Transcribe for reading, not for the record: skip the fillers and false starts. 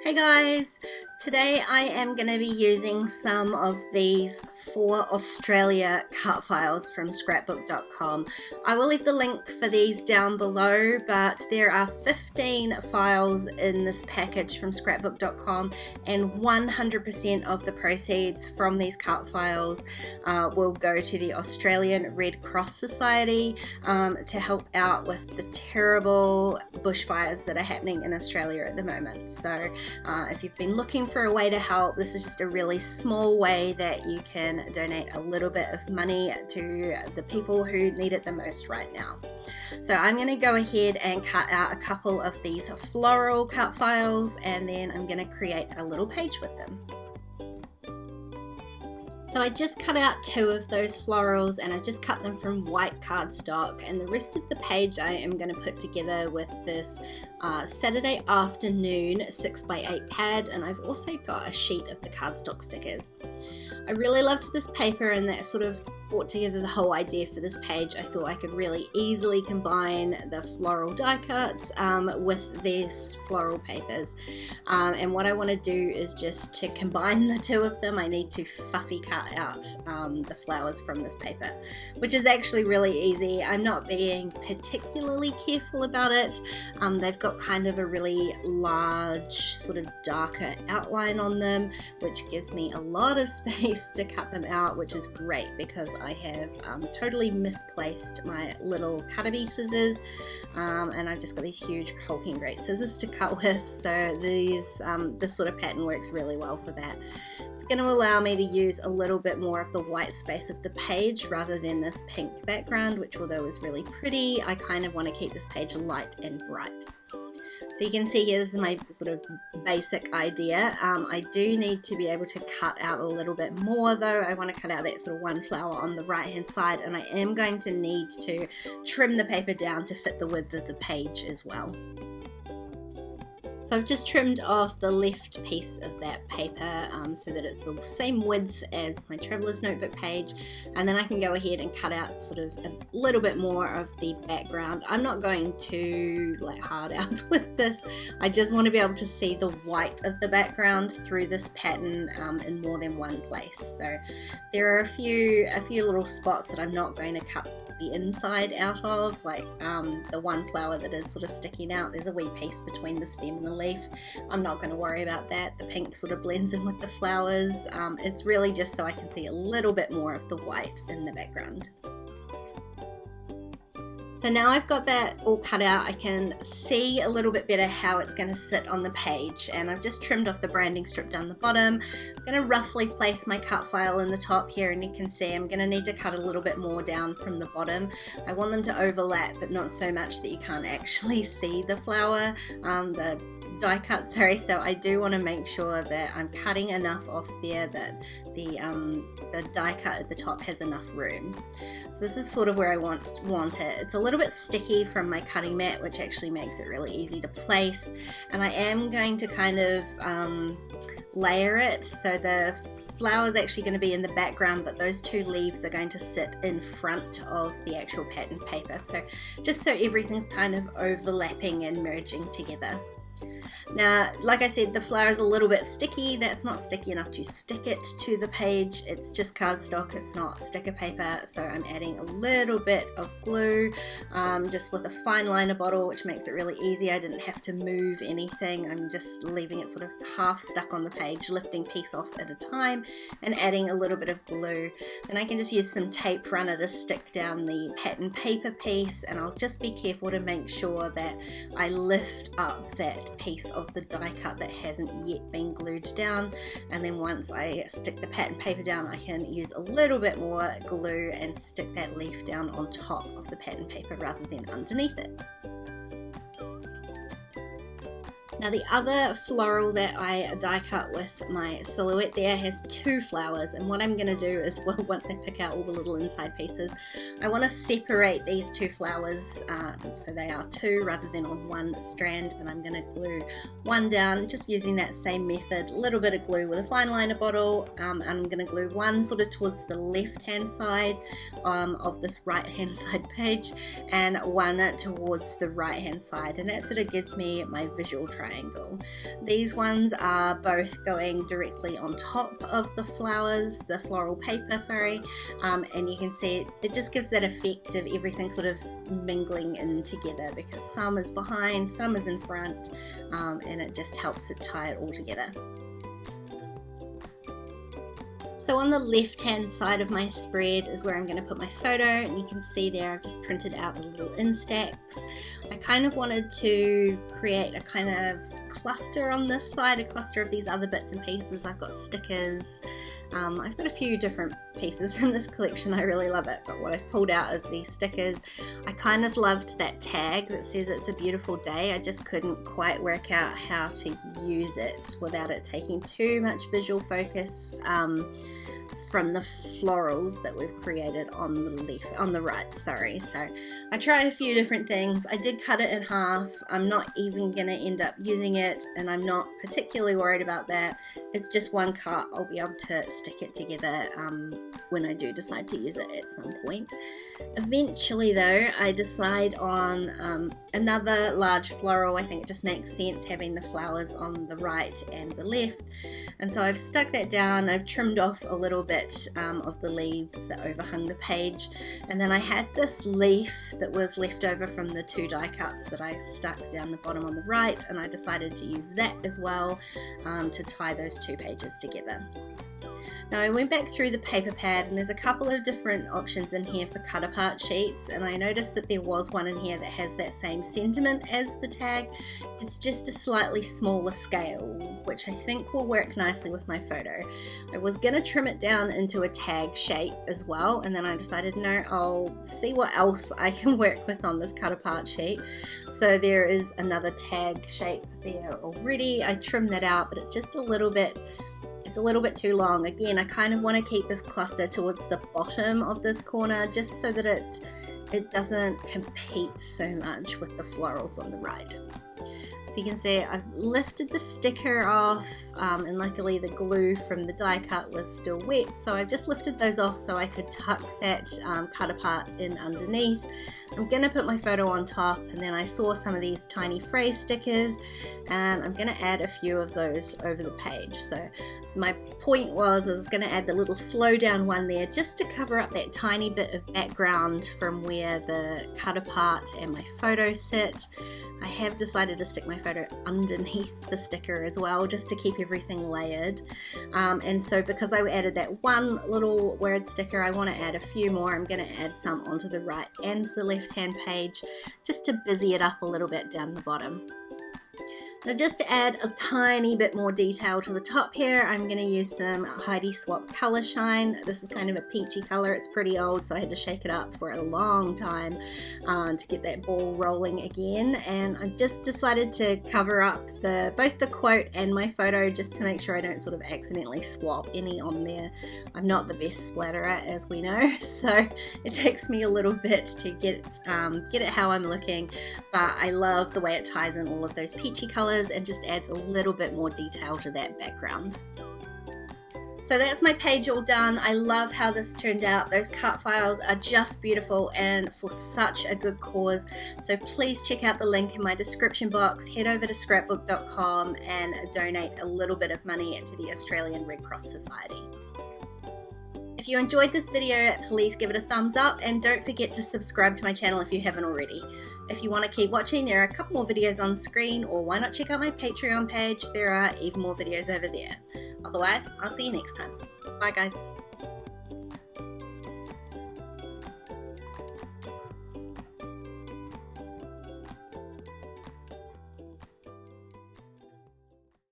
Hey guys, today I am going to be using some of these for Australia cut files from scrapbook.com. I will leave the link for these down below, but there are 15 files in this package from scrapbook.com, and 100% of the proceeds from these cut files will go to the Australian Red Cross Society to help out with the terrible bushfires that are happening in Australia at the moment. So if you've been looking for a way to help, this is just a really small way that you can donate a little bit of money to the people who need it the most right now. So I'm going to go ahead and cut out a couple of these floral cut files, and then I'm going to create a little page with them. So I just cut out 2 of those florals, and I just cut them from white cardstock, and the rest of the page I am going to put together with this Saturday afternoon 6x8 pad, and I've also got a sheet of the cardstock stickers. I really loved this paper, and that sort of brought together the whole idea for this page. I thought I could really easily combine the floral die cuts with these floral papers, and what I want to do is just to combine the 2 of them. I need to fussy cut out the flowers from this paper, which is actually really easy. I'm not being particularly careful about it. They've got kind of a really large sort of darker outline on them, which gives me a lot of space to cut them out, which is great because I have totally misplaced my little Cutterbee scissors, and I've just got these huge caulking grate scissors to cut with, so this sort of pattern works really well for that. It's going to allow me to use a little bit more of the white space of the page rather than this pink background, which although is really pretty, I kind of want to keep this page light and bright. So you can see here, this is my sort of basic idea. I do need to be able to cut out a little bit more though. I want to cut out that sort of one flower on the right hand side, and I am going to need to trim the paper down to fit the width of the page as well. So I've just trimmed off the left piece of that paper so that it's the same width as my Traveler's Notebook page, and then I can go ahead and cut out sort of a little bit more of the background. I'm not going too hard out with this. I just want to be able to see the white of the background through this pattern in more than one place. So there are a few little spots that I'm not going to cut the inside out of, like the one flower that is sort of sticking out. There's a wee piece between the stem and the leaf. I'm not going to worry about that. The pink sort of blends in with the flowers. It's really just so I can see a little bit more of the white in the background. So now I've got that all cut out, I can see a little bit better how it's going to sit on the page, and I've just trimmed off the branding strip down the bottom. I'm going to roughly place my cut file in the top here, and you can see I'm going to need to cut a little bit more down from the bottom. I want them to overlap, but not so much that you can't actually see the flower, the die cut, sorry. So I do want to make sure that I'm cutting enough off there that the die cut at the top has enough room. So this is sort of where I want it. It's a little bit sticky from my cutting mat, which actually makes it really easy to place, and I am going to kind of layer it, so the flower is actually going to be in the background, but those 2 leaves are going to sit in front of the actual pattern paper, so just so everything's kind of overlapping and merging together. Now, like I said, the flower is a little bit sticky. That's not sticky enough to stick it to the page. It's just cardstock, it's not sticker paper, so I'm adding a little bit of glue just with a fine liner bottle, which makes it really easy. I didn't have to move anything. I'm just leaving it sort of half stuck on the page, lifting piece off at a time and adding a little bit of glue. Then I can just use some tape runner to stick down the pattern paper piece, and I'll just be careful to make sure that I lift up that piece of the die cut that hasn't yet been glued down, and then once I stick the pattern paper down, I can use a little bit more glue and stick that leaf down on top of the pattern paper rather than underneath it. Now the other floral that I die cut with my silhouette there has 2 flowers, and what I'm going to do is, well, once I pick out all the little inside pieces, I want to separate these 2 flowers so they are 2 rather than on 1 strand, and I'm going to glue one down just using that same method, a little bit of glue with a fine liner bottle, and I'm going to glue one sort of towards the left hand side of this right hand side page and one towards the right hand side, and that sort of gives me my visual triangle. These ones are both going directly on top of the flowers, the floral paper, sorry, and you can see it just gives that effect of everything sort of mingling in together, because some is behind, some is in front, and it just helps it tie it all together. So on the left hand side of my spread is where I'm going to put my photo, and you can see there I've just printed out the little instax. I kind of wanted to create a kind of cluster on this side, a cluster of these other bits and pieces. I've got stickers, I've got a few different pieces from this collection, I really love it, but what I've pulled out is these stickers. I kind of loved that tag that says it's a beautiful day. I just couldn't quite work out how to use it without it taking too much visual focus from the florals that we've created on the right, sorry. So I tried a few different things. I did cut it in half. I'm not even gonna end up using it, and I'm not particularly worried about that. It's just one cut. I'll be able to stick it together when I do decide to use it at some point. Eventually though, I decide on another large floral. I think it just makes sense having the flowers on the right and the left, and so I've stuck that down. I've trimmed off a little bit of the leaves that overhung the page, and then I had this leaf that was left over from the two die cuts that I stuck down the bottom on the right, and I decided to use that as well to tie those two pages together. Now I went back through the paper pad, and there's a couple of different options in here for cut apart sheets, and I noticed that there was one in here that has that same sentiment as the tag. It's just a slightly smaller scale, which I think will work nicely with my photo. I was gonna trim it down into a tag shape as well, and then I decided no, I'll see what else I can work with on this cut apart sheet. So there is another tag shape there already. I trimmed that out, but it's just a little bit too long. Again, I kind of want to keep this cluster towards the bottom of this corner, just so that it doesn't compete so much with the florals on the right. So you can see I've lifted the sticker off, and luckily the glue from the die cut was still wet, so I've just lifted those off so I could tuck that cut apart in underneath. I'm going to put my photo on top, and then I saw some of these tiny phrase stickers, and I'm going to add a few of those over the page. So my point was I was going to add the little slow down one there just to cover up that tiny bit of background from where the cut apart and my photo sit. I have decided to stick my photo underneath the sticker as well, just to keep everything layered. And so because I added that one little word sticker, I want to add a few more. I'm going to add some onto the right and the left hand page just to busy it up a little bit down the bottom. Now just to add a tiny bit more detail to the top here, I'm going to use some Heidi Swap Color Shine. This is kind of a peachy color. It's pretty old, so I had to shake it up for a long time to get that ball rolling again. And I just decided to cover up both the quote and my photo, just to make sure I don't sort of accidentally splop any on there. I'm not the best splatterer, as we know, so it takes me a little bit to get it how I'm looking, but I love the way it ties in all of those peachy colors and just adds a little bit more detail to that background. So that's my page all done. I love how this turned out. Those cut files are just beautiful and for such a good cause. So please check out the link in my description box. Head over to scrapbook.com and donate a little bit of money to the Australian Red Cross Society. If you enjoyed this video, please give it a thumbs up, and don't forget to subscribe to my channel if you haven't already. If you want to keep watching, there are a couple more videos on screen, or why not check out my Patreon page? There are even more videos over there. Otherwise, I'll see you next time. Bye guys.